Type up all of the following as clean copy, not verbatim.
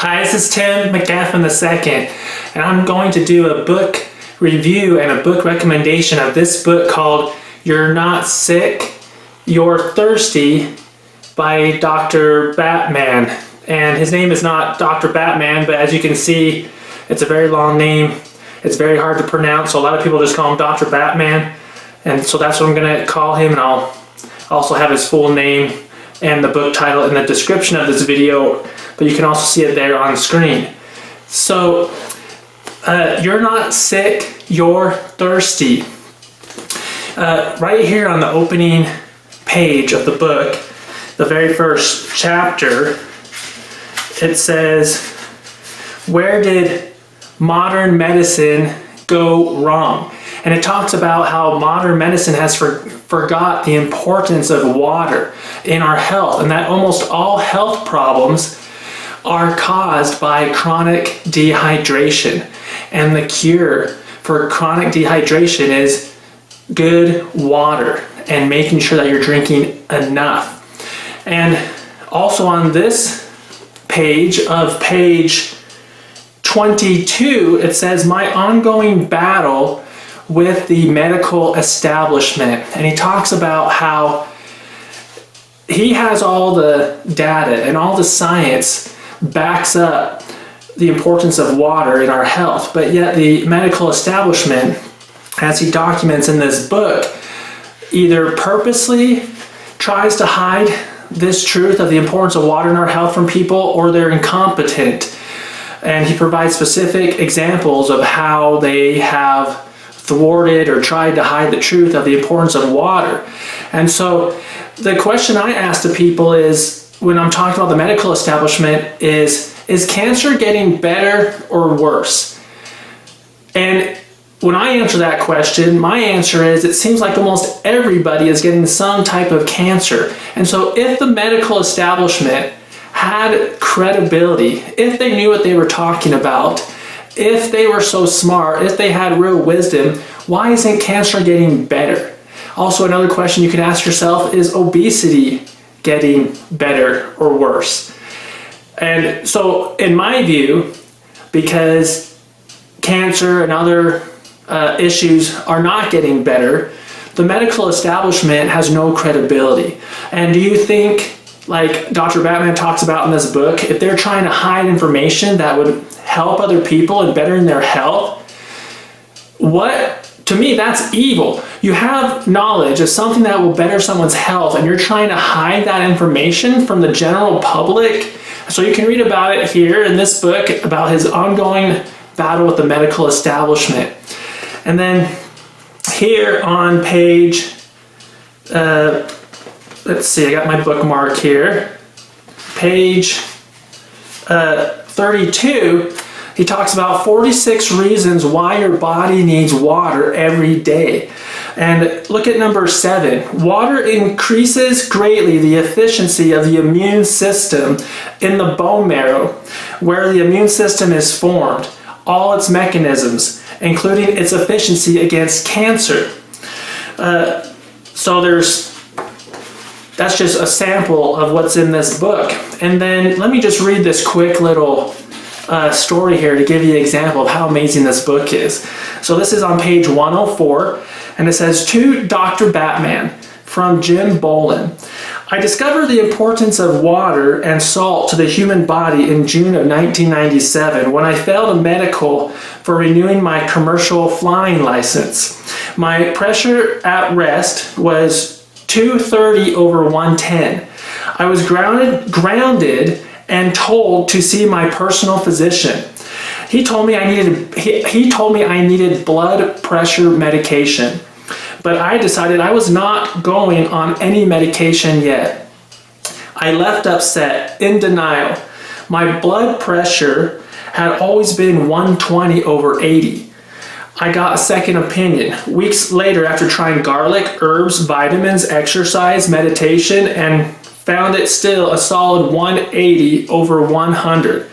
Hi, this is Cheri McGaffin II, and I'm going to do a book review and a book recommendation of this book called You're Not Sick, You're Thirsty by Dr. Batman. And his name is not Dr. Batman, but as you can see, it's a very long name. It's very hard to pronounce, so a lot of people just call him Dr. Batman. And so that's what I'm going to call him, and I'll also have his full name and the book title in the description of this video, but you can also see it there on screen. So, you're not sick, you're thirsty. Right here on the opening page of the book, the very first chapter, it says, "Where did modern medicine go wrong?" And it talks about how modern medicine has forgot the importance of water in our health, and that almost all health problems are caused by chronic dehydration. And the cure for chronic dehydration is good water and making sure that you're drinking enough. And also on this page of page 22, it says, "My ongoing battle with the medical establishment." And he talks about how he has all the data and all the science backs up the importance of water in our health, but yet the medical establishment, as he documents in this book, either purposely tries to hide this truth of the importance of water in our health from people, or they're incompetent. And he provides specific examples of how they have thwarted or tried to hide the truth of the importance of water. And so the question I ask to people is, when I'm talking about the medical establishment, is cancer getting better or worse? And when I answer that question, my answer is, it seems like almost everybody is getting some type of cancer. And so if the medical establishment had credibility, if they knew what they were talking about, if they were so smart, if they had real wisdom, why isn't cancer getting better? Also, another question you can ask yourself is, obesity getting better or worse? And so in my view, because cancer and other issues are not getting better, the medical establishment has no credibility. And do you think, like Dr. Batman talks about in this book, if they're trying to hide information that would help other people and bettering their health, to me, that's evil. You have knowledge of something that will better someone's health, and you're trying to hide that information from the general public. So you can read about it here in this book, about his ongoing battle with the medical establishment. And then here on page, let's see, I got my bookmark here. Page 32, he talks about 46 reasons why your body needs water every day. And look at number 7. Water increases greatly the efficiency of the immune system in the bone marrow, where the immune system is formed, all its mechanisms, including its efficiency against cancer. So that's just a sample of what's in this book. And then let me just read this quick little story here to give you an example of how amazing this book is. So this is on page 104, and it says, "To Dr. Batman, from Jim Bolin. I discovered the importance of water and salt to the human body in June of 1997 when I failed a medical for renewing my commercial flying license. My pressure at rest was 230 over 110. I was grounded and told to see my personal physician. He told me I needed blood pressure medication, but I decided I was not going on any medication yet. I left upset, in denial. My blood pressure had always been 120 over 80. I got a second opinion weeks later after trying garlic, herbs, vitamins, exercise, meditation, and found it still a solid 180 over 100.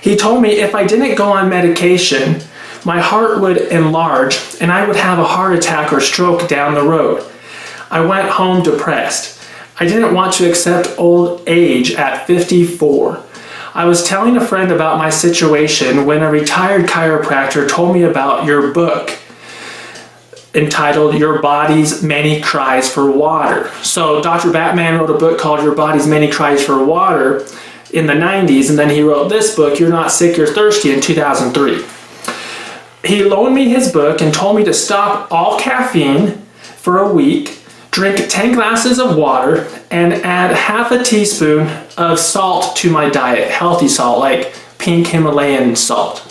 He told me if I didn't go on medication, my heart would enlarge and I would have a heart attack or stroke down the road. I went home depressed. I didn't want to accept old age at 54. I was telling a friend about my situation when a retired chiropractor told me about your book entitled Your Body's Many Cries for Water. So Dr. Batman wrote a book called Your Body's Many Cries for Water in the 90s, and then he wrote this book, You're Not Sick, You're Thirsty, in 2003. He loaned me his book and told me to stop all caffeine for a week, drink 10 glasses of water, and add half a teaspoon of salt to my diet, healthy salt, like pink Himalayan salt.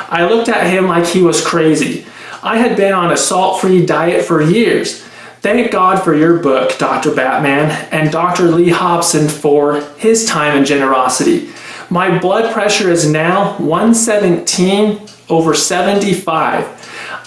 I looked at him like he was crazy. I had been on a salt-free diet for years. Thank God for your book, Dr. Batman, and Dr. Lee Hobson for his time and generosity. My blood pressure is now 117/75.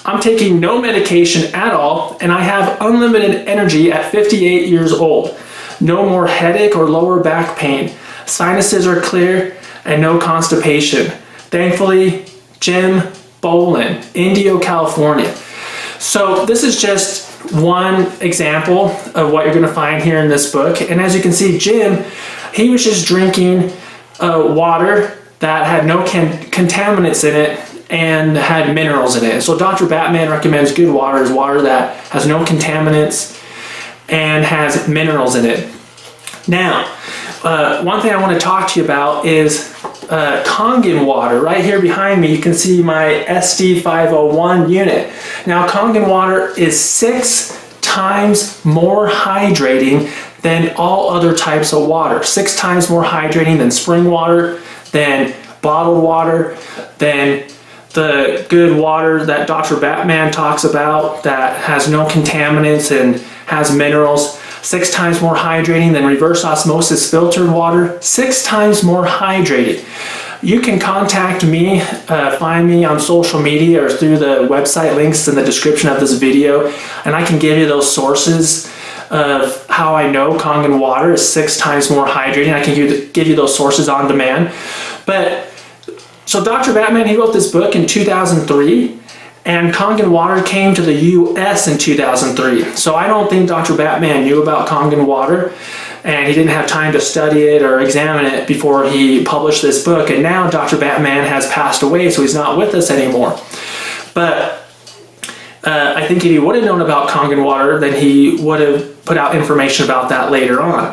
I'm taking no medication at all, and I have unlimited energy at 58 years old. No more headache or lower back pain. Sinuses are clear and no constipation. Thankfully, Jim Bolin, Indio, California. So this is just one example of what you're going to find here in this book. And as you can see, Jim, he was just drinking water that had no contaminants in it and had minerals in it. So Dr. Batman recommends good water is water that has no contaminants and has minerals in it. Now, one thing I want to talk to you about is Kangen Water. Right here behind me, you can see my SD501 unit. Now, Kangen Water is 6 times more hydrating than all other types of water. 6 times more hydrating than spring water, than bottled water, than the good water that Dr. Batman talks about that has no contaminants and has minerals. 6 times more hydrating than reverse osmosis filtered water. 6 times more hydrated. You can contact me, find me on social media or through the website links in the description of this video, and I can give you those sources of how I know Kangen Water is 6 times more hydrating. I can give you those sources on demand. But so Dr. Batman, he wrote this book in 2003, and Kangen Water came to the US in 2003. So I don't think Dr. Batman knew about Kangen Water, and he didn't have time to study it or examine it before he published this book. And now Dr. Batman has passed away, so he's not with us anymore. But I think if he would have known about Kangen Water, then he would have put out information about that later on.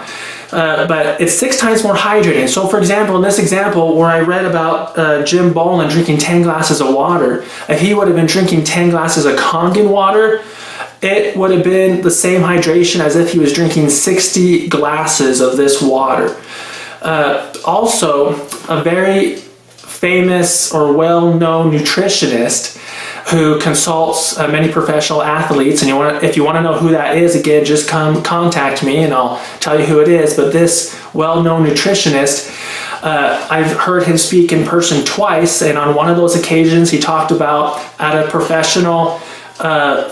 But it's 6 times more hydrating. So for example, in this example where I read about Jim Bolin drinking 10 glasses of water, if he would have been drinking 10 glasses of Kangen Water, it would have been the same hydration as if he was drinking 60 glasses of this water. Also, a very famous or well-known nutritionist who consults many professional athletes, and if you want to know who that is, again, just come contact me and I'll tell you who it is. But this well-known nutritionist, I've heard him speak in person twice, and on one of those occasions he talked about at a professional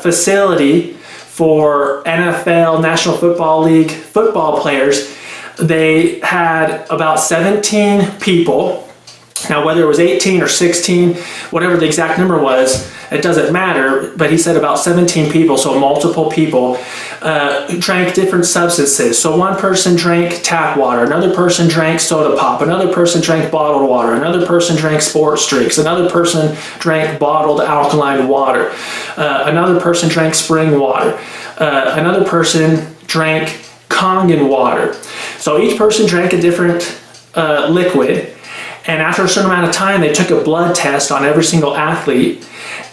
facility for NFL, National Football League football players. They had about 17 people. Now, whether it was 18 or 16, whatever the exact number was, it doesn't matter, but he said about 17 people, so multiple people, drank different substances. So one person drank tap water, another person drank soda pop, another person drank bottled water, another person drank sports drinks, another person drank bottled alkaline water, another person drank spring water, another person drank Kangen water. So each person drank a different liquid. And after a certain amount of time, they took a blood test on every single athlete,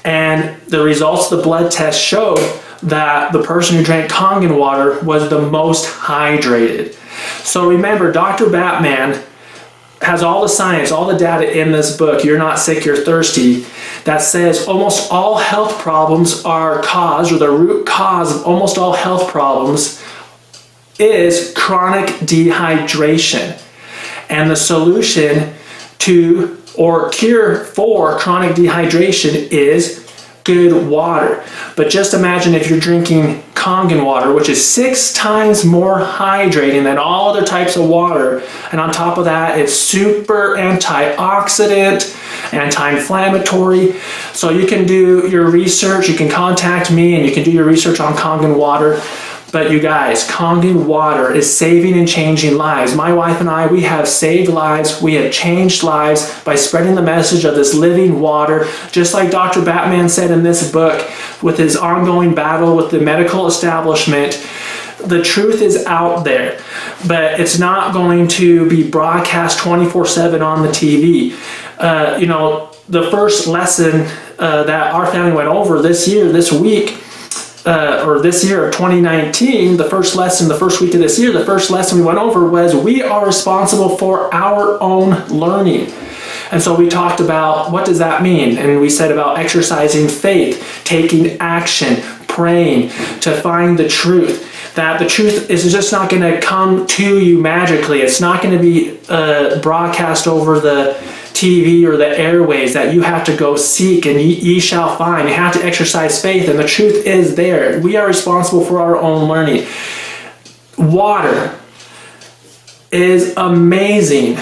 and the results of the blood test showed that the person who drank Kangen water was the most hydrated. So remember, Dr. Batman has all the science, all the data in this book, You're Not Sick, You're Thirsty, that says almost all health problems are caused, or the root cause of almost all health problems is chronic dehydration. And the solution to or cure for chronic dehydration is good water. But just imagine if you're drinking Kangen water, which is 6 times more hydrating than all other types of water, and on top of that, it's super antioxidant, anti-inflammatory. So you can do your research, you can contact me, and you can do your research on Kangen water. But you guys, Kangen Water is saving and changing lives. My wife and I, we have saved lives. We have changed lives by spreading the message of this living water. Just like Dr. Batman said in this book, with his ongoing battle with the medical establishment, the truth is out there, but it's not going to be broadcast 24/7 on the TV. The first lesson that our family went over this year of 2019, the first week of this year, the first lesson we went over was we are responsible for our own learning. And so we talked about what does that mean? And we said about exercising faith, taking action, praying to find the truth. That the truth is just not going to come to you magically. It's not going to be broadcast over the TV or the airways, that you have to go seek and ye shall find. You have to exercise faith, and the truth is there. We are responsible for our own learning. Water is amazing,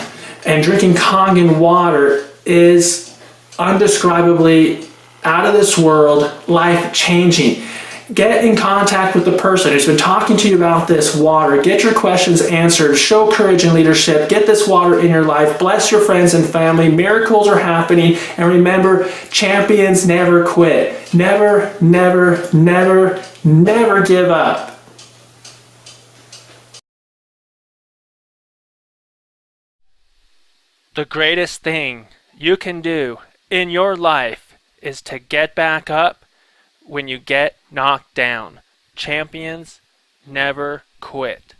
and drinking Kangen water is undescribably out of this world, life-changing. Get in contact with the person who's been talking to you about this water. Get your questions answered. Show courage and leadership. Get this water in your life. Bless your friends and family. Miracles are happening. And remember, champions never quit. Never, never, never, never give up. The greatest thing you can do in your life is to get back up when you get knocked down. Champions never quit.